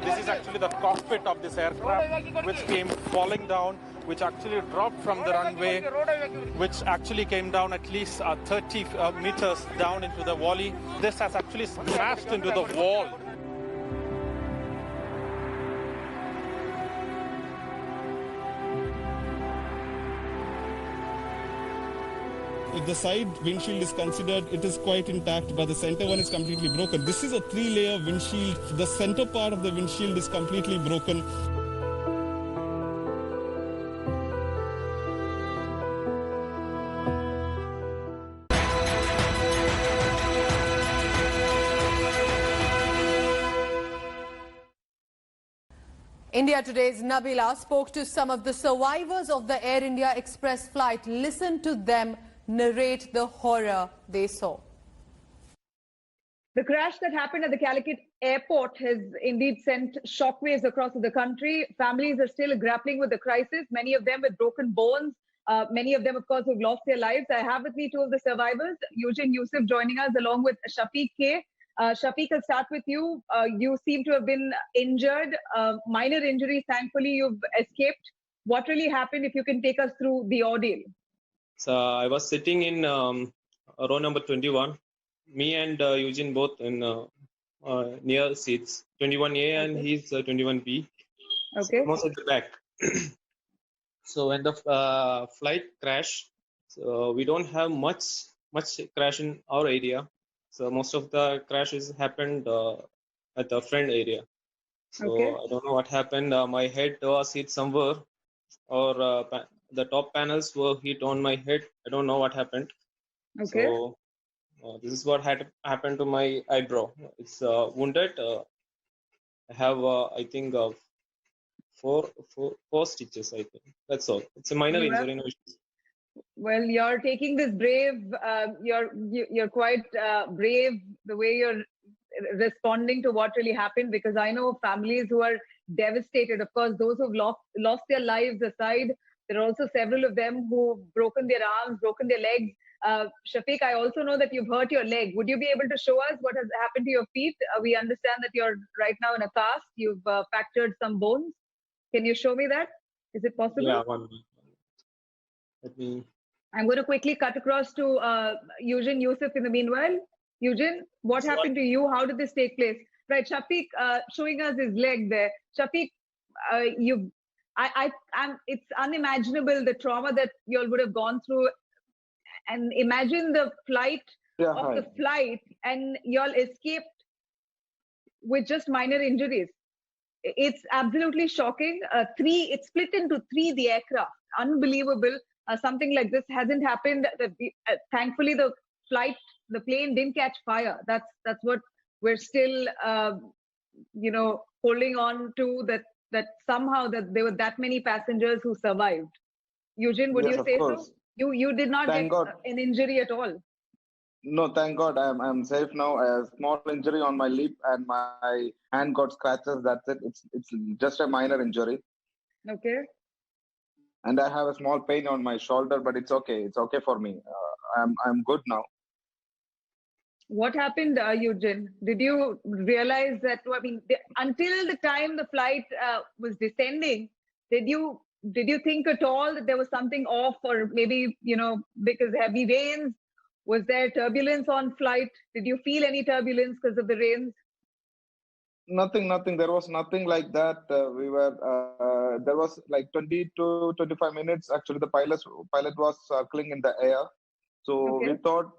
This is actually the cockpit of this aircraft, which came falling down, which actually dropped from the runway, which actually came down at least 30 meters down into the valley. This has actually smashed into the wall. If the side windshield is considered, it is quite intact, but the center one is completely broken. This is a 3-layer windshield. The center part of the windshield is completely broken. India Today's Nabila spoke to some of the survivors of the Air India Express flight. Listen to them narrate the horror they saw. The crash that happened at the Calicut airport has indeed sent shockwaves across the country. Families are still grappling with the crisis, many of them with broken bones. Many of them, of course, who've lost their lives. I have with me two of the survivors, Eugene Yusuf joining us along with Shafiq K. Shafiq, I'll start with you. You seem to have been injured, minor injuries. Thankfully, you've escaped. What really happened, if you can take us through the ordeal? So I was sitting in row number 21. Me and Eugene both in near seats, 21A and he's 21B. Okay. Almost at the back. So when the flight crashed, so we don't have much crash in our area. So most of the crashes happened at the front area. So I don't know what happened. My head was hit somewhere, or the top panels were hit on my head. I don't know what happened. Okay. So this is what had happened to my eyebrow. It's wounded. I have I think four stitches. I think that's all. It's a minor injury. No issues. Well, you're taking this brave. You're quite brave the way you're responding to what really happened, because I know families who are devastated. Of course, those who've lost their lives aside, there are also several of them who've broken their arms, broken their legs. Shafiq, I also know that you've hurt your leg. Would you be able to show us what has happened to your feet? We understand that you're right now in a cast. You've fractured some bones. Can you show me that? Is it possible? Yeah, one minute. Let me. I'm going to quickly cut across to Eugene Yusuf in the meanwhile. Eugene, what happened to you? How did this take place? Right, Shafiq showing us his leg there. Shafiq, it's unimaginable the trauma that you all would have gone through. And imagine the flight the flight, and you all escaped with just minor injuries. It's absolutely shocking. It's split into three, the aircraft. Unbelievable. Something like this hasn't happened. Thankfully, the plane didn't catch fire. That's what we're still, holding on to, that somehow that there were that many passengers who survived. Eugene, would you say so? You did not get an injury at all. No, thank God. I'm safe now. A small injury on my lip and my hand got scratches. That's it. It's just a minor injury. Okay. And I have a small pain on my shoulder, but it's okay. It's okay for me. I'm good now. What happened, Eugene? Did you realize that? I mean, until the time the flight was descending, did you think at all that there was something off, or maybe because heavy rains? Was there turbulence on flight? Did you feel any turbulence because of the rains? Nothing. There was nothing like that. There was like 20 to 25 minutes. Actually, the pilot was circling in the air. So we thought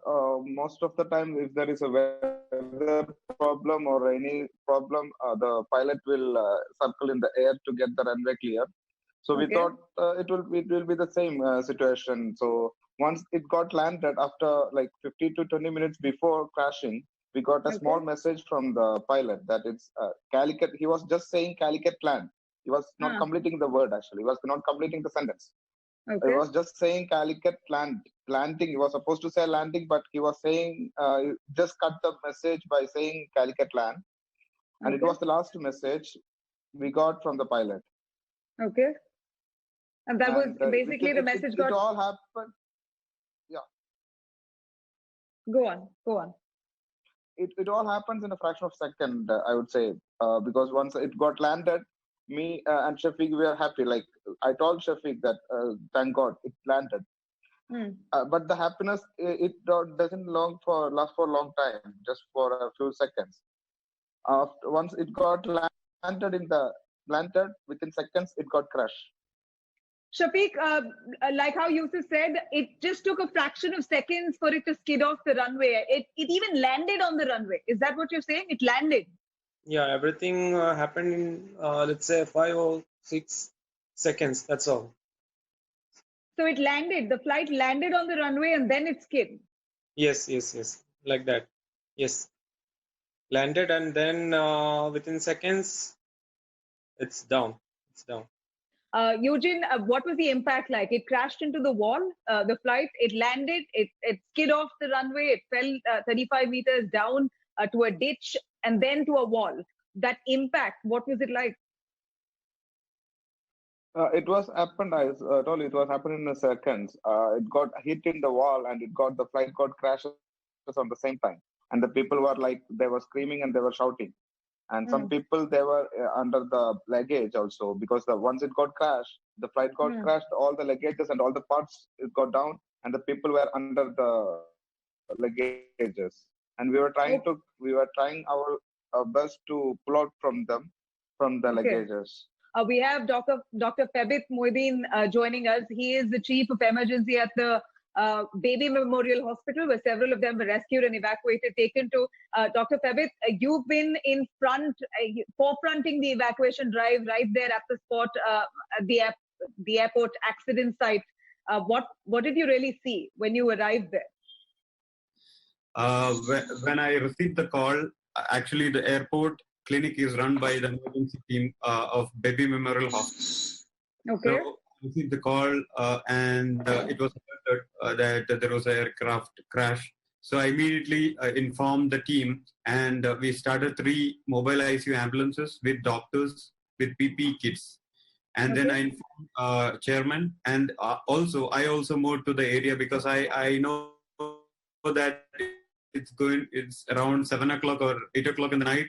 most of the time, if there is a weather problem or any problem, the pilot will circle in the air to get the runway clear. So we thought it will be the same situation. So once it got landed, after like 15 to 20 minutes before crashing, we got a small message from the pilot that it's Calicut. He was just saying Calicut land. He was not completing the word, actually. He was not completing the sentence. He was just saying Calicut landing. He was supposed to say landing, but he was saying, just cut the message by saying Calicut land. And it was the last message we got from the pilot. Okay. And that was basically the message got... It all happened. Yeah. Go on. it all happens in a fraction of a second, I would say, because once it got landed, me and Shafiq, we were happy. Like I told Shafiq that thank God it landed. But the happiness, doesn't last for a long time, just for a few seconds. Once it got landed within seconds, it got crushed. Shafiq, like how Yusuf said, it just took a fraction of seconds for it to skid off the runway. It even landed on the runway. Is that what you're saying? It landed? Yeah, everything happened in, let's say, 5 or 6 seconds. That's all. So it landed. The flight landed on the runway and then it skid. Yes. Like that. Yes. Landed and then within seconds, it's down. Eugene, what was the impact like? It crashed into the wall, the flight, it landed, it skid off the runway, it fell 35 meters down to a ditch and then to a wall. That impact, what was it like? It was happened, I told you, it was happening in seconds. It got hit in the wall and the flight got crashes on the same time. And the people were like, they were screaming and they were shouting. And some people, they were under the luggage also, because once it got crashed, the flight got crashed, all the luggages and all the parts it got down, and the people were under the luggages. And we were trying our best to pull out from the luggages. We have Dr. Febit Moideen joining us. He is the chief of emergency at the Baby Memorial Hospital, where several of them were rescued and evacuated, taken to. Dr. Febit, you've been in front, forefronting the evacuation drive right there at the spot, the airport accident site. What did you really see when you arrived there? When I received the call, actually the airport clinic is run by the emergency team of Baby Memorial Hospital. Okay. So I received the call and it was that there was an aircraft crash. So I immediately informed the team, and we started 3 mobile ICU ambulances with doctors with PPE kits. And then I informed chairman, and I also moved to the area because I know that it's around 7 o'clock or 8 o'clock in the night.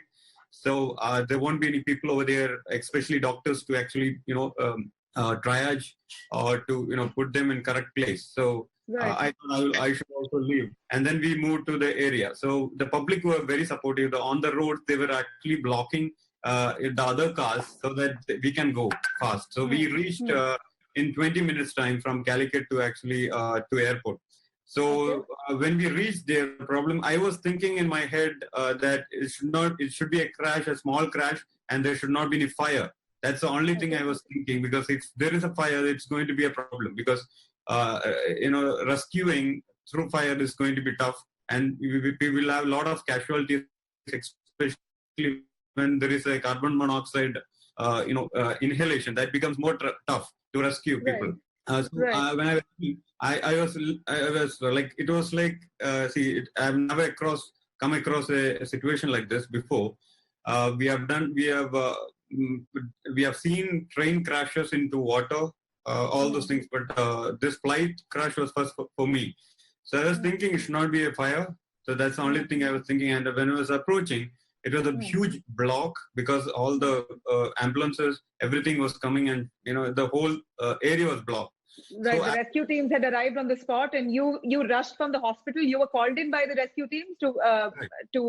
So there won't be any people over there, especially doctors, to actually triage or to put them in correct place. So I thought I should also leave, and then we moved to the area. So the public were very supportive. On the road, they were actually blocking the other cars so that we can go fast. So we reached in 20 minutes time from Calicut to actually to airport. So when we reached there, problem, I was thinking in my head that it should be a crash, a small crash, and there should not be any fire. That's the only thing I was thinking, because if there is a fire, it's going to be a problem, because rescuing through fire is going to be tough, and we will have a lot of casualties, especially when there is a carbon monoxide inhalation. That becomes more tough to rescue people. When I was like, it was like, I've never come across a situation like this before. We have seen train crashes into water, all those things, but this flight crash was first for me. So I was thinking it should not be a fire. So that's the only thing I was thinking. And when I was approaching, it was a huge block, because all the ambulances, everything was coming, and the whole area was blocked. Right, so the rescue teams had arrived on the spot, and you rushed from the hospital. You were called in by the rescue teams to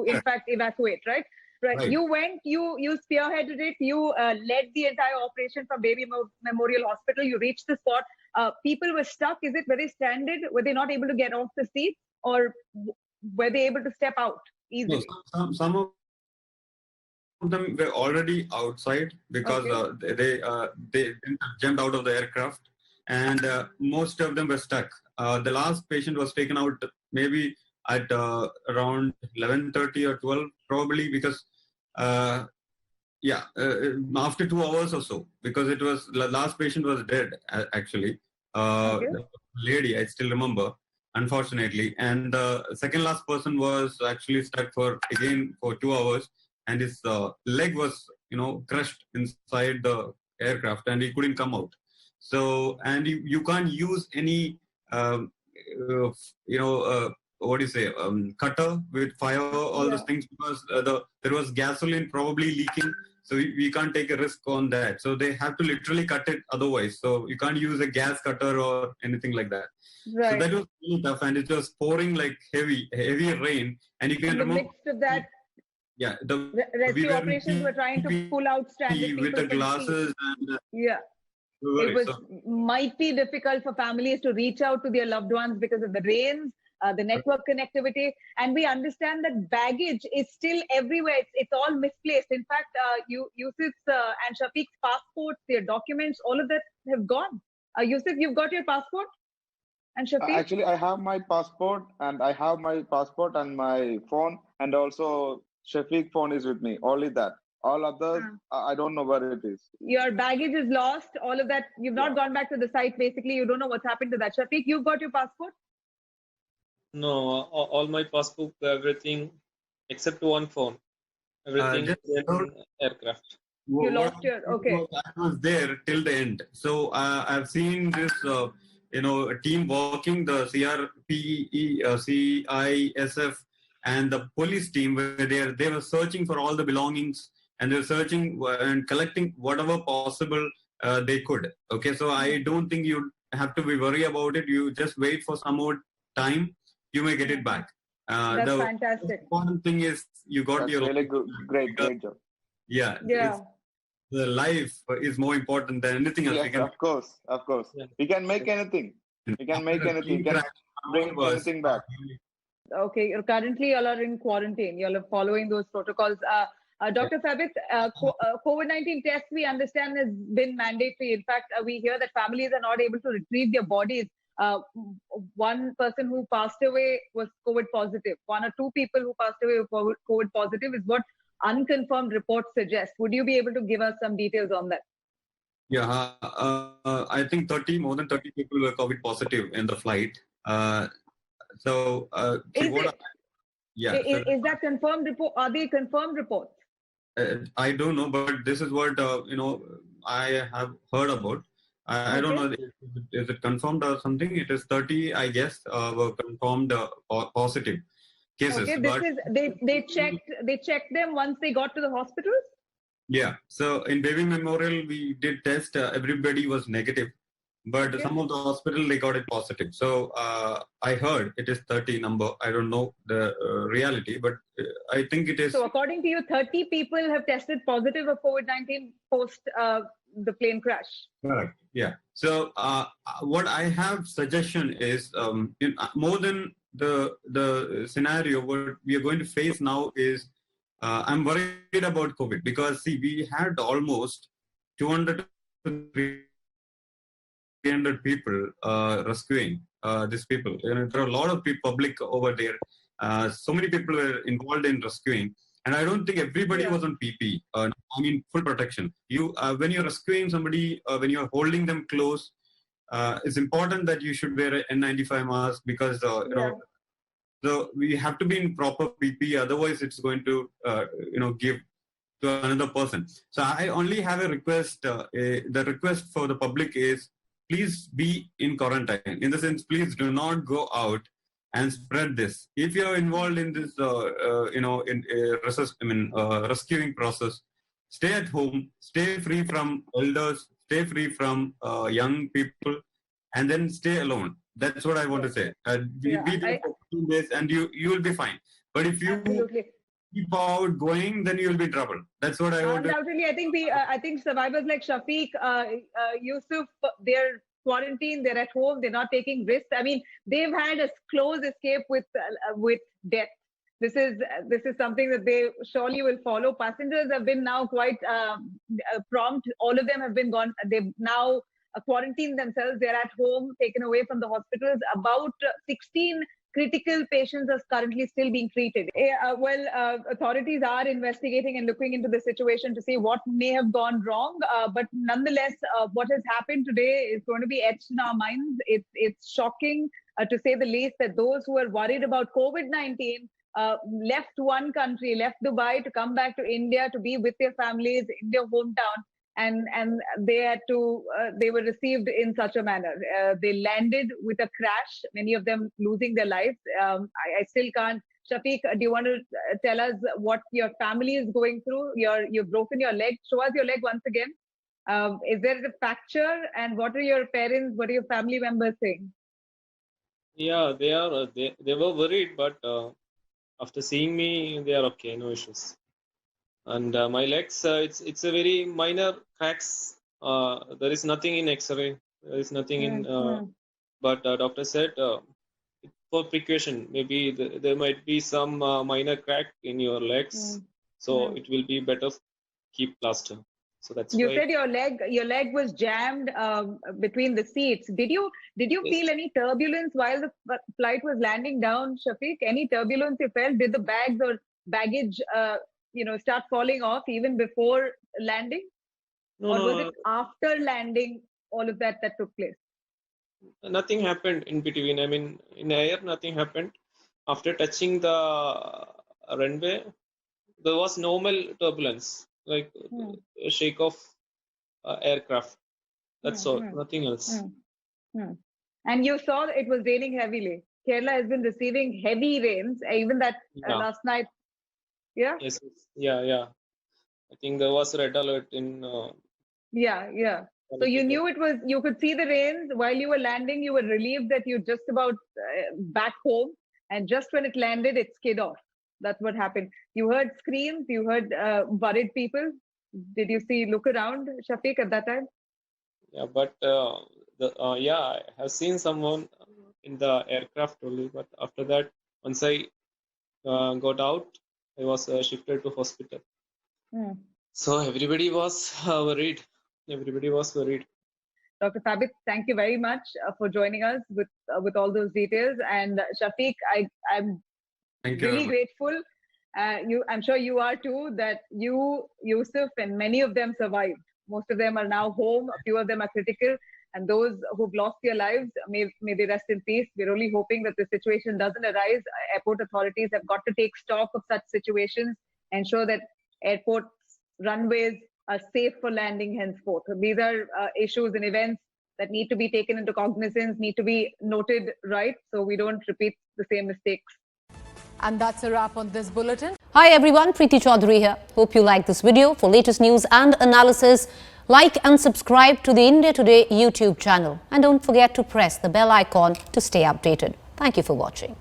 in fact evacuate, right? Right. You went, you spearheaded it, you led the entire operation from Baby Memorial Hospital. You reached the spot. People were stuck. Were they stranded? Were they not able to get off the seat, or were they able to step out easily? No, some of them were already outside, because they jumped out of the aircraft, and most of them were stuck. The last patient was taken out maybe at around 11:30 or 12, probably, because after 2 hours or so, because it was the last patient was dead actually. The lady, I still remember, unfortunately, and the second last person was actually stuck for 2 hours, and his leg was crushed inside the aircraft, and he couldn't come out. So, and you can't use any what do you say, cutter with fire, all those things, because there was gasoline probably leaking. So we can't take a risk on that. So they have to literally cut it otherwise. So you can't use a gas cutter or anything like that. Right. So that was really tough, and it was pouring like heavy rain. And you can In the remember. midst of that, yeah, rescue operations were trying to pull out stranded people with the from glasses and. It was might be difficult for families to reach out to their loved ones because of the rains, the network connectivity, and we understand that baggage is still everywhere. It's all misplaced. In fact, Yusuf's and Shafiq's passports, their documents, all of that have gone. Yusuf, you've got your passport, and Shafiq. Actually, I have my passport and my phone, and also Shafiq phone is with me. Only that. All others, I don't know where it is. Your baggage is lost. All of that. You've not gone back to the site. Basically, you don't know what's happened to that. Shafiq, you've got your passport? No, all my passport, everything except one phone. Everything is in aircraft. You lost your, okay. I was there till the end. So I've seen this, a team working, the CRPE, CISF, and the police team, where they were searching for all the belongings, and they're searching and collecting whatever possible they could. Okay, so I don't think you have to be worried about it. You just wait for some more time. You may get it back. That's fantastic. The important thing is you got That's your really good, great job. Yeah. The life is more important than anything else. Yes, of course. Yeah. We can make anything. We can make anything. We can bring anything back. Okay, currently you all are in quarantine. You all are following those protocols. Dr. Sabit, COVID-19 test, we understand, has been mandatory. In fact, we hear that families are not able to retrieve their bodies. One person who passed away was COVID positive. One or two people who passed away were COVID positive is what unconfirmed reports suggest. Would you be able to give us some details on that? Yeah, I think more than 30 people were COVID positive in the flight. Is that confirmed report? Are they confirmed reports? I don't know, but this is what I have heard about. I don't know, is it confirmed or something? It is 30, I guess, were confirmed positive cases. Okay, they checked them once they got to the hospitals? Yeah, so in Baby Memorial, we did test, everybody was negative. But some of the hospital, they got it positive. So I heard it is 30 number. I don't know the reality, but I think it is. So according to you, 30 people have tested positive of COVID-19 post the plane crash. Correct. Yeah. So what I have suggestion is more than the scenario what we are going to face now is I'm worried about COVID, because see, we had almost 200 to 300 people rescuing these people. There are a lot of public over there. So many people were involved in rescuing, and I don't think everybody was on PP. Full protection. When you're rescuing somebody, when you're holding them close, it's important that you should wear an N95 mask, because so we have to be in proper PP. Otherwise, it's going to give to another person. So I only have a request. The request for the public is, please be in quarantine. In the sense, please do not go out and spread this. If you are involved in this, rescuing process, stay at home, stay free from elders, stay free from young people, and then stay alone. That's what I want to say. Be there for 2 days, and you will be fine. But if you keep out going, then you will be in trouble. That's what I want. Undoubtedly, I think survivors like Shafiq, Yusuf, they're quarantined, they're at home, they're not taking risks. I mean, they've had a close escape with death. This is something that they surely will follow. Passengers have been now quite prompt. All of them have been gone. They've now quarantined themselves. They're at home, taken away from the hospitals. About 16 critical patients are currently still being treated. Authorities are investigating and looking into the situation to see what may have gone wrong. But nonetheless, what has happened today is going to be etched in our minds. It's shocking, to say the least, that those who are worried about COVID-19 left one country, left Dubai to come back to India to be with their families in their hometown. and they had to they were received in such a manner. They landed with a crash, many of them losing their lives. I still can't. Shafiq, do you want to tell us what your family is going through? You've broken your leg. Show us your leg once again. Is there a fracture? And what are your parents, what are your family members saying? Yeah, they are. They were worried, but after seeing me, they are okay. No issues. And my legs, it's a very minor cracks. There is nothing in X-ray. There is nothing in. But doctor said for precaution, maybe there might be some minor crack in your legs, so it will be better keep plaster. So that's you why. Said your leg was jammed between the seats. Did you Yes. feel any turbulence while the flight was landing down, Shafiq? Any turbulence you felt? Did the bags or baggage start falling off even before landing? No, or no, was no. it after landing all of that took place? Nothing happened in between. I mean, in air, nothing happened. After touching the runway, there was normal turbulence, like a shake of aircraft. That's all. Nothing else. And you saw it was raining heavily. Kerala has been receiving heavy rains, even that last night. Yeah. Yes. Yeah. I think there was red alert in. Yeah. So you knew it was. You could see the rains while you were landing. You were relieved that you're just about back home, and just when it landed, it skid off. That's what happened. You heard screams. You heard worried people. Did you look around, Shafiq, at that time? Yeah, but I have seen someone in the aircraft only. But after that, once I got out, I was shifted to hospital. So everybody was worried. Everybody was worried. Dr. Thabit, thank you very much for joining us with all those details. And Shafiq, I'm really grateful. I'm sure you are too, that you, Yusuf, and many of them survived. Most of them are now home. A few of them are critical. And those who've lost their lives, may they rest in peace. We're only hoping that the situation doesn't arise. Airport authorities have got to take stock of such situations, ensure that airport runways are safe for landing henceforth. These are issues and events that need to be taken into cognizance, need to be noted right, so we don't repeat the same mistakes. And that's a wrap on this bulletin. Hi everyone, Preeti Chaudhary here. Hope you like this video. For latest news and analysis, like and subscribe to the India Today YouTube channel. And don't forget to press the bell icon to stay updated. Thank you for watching.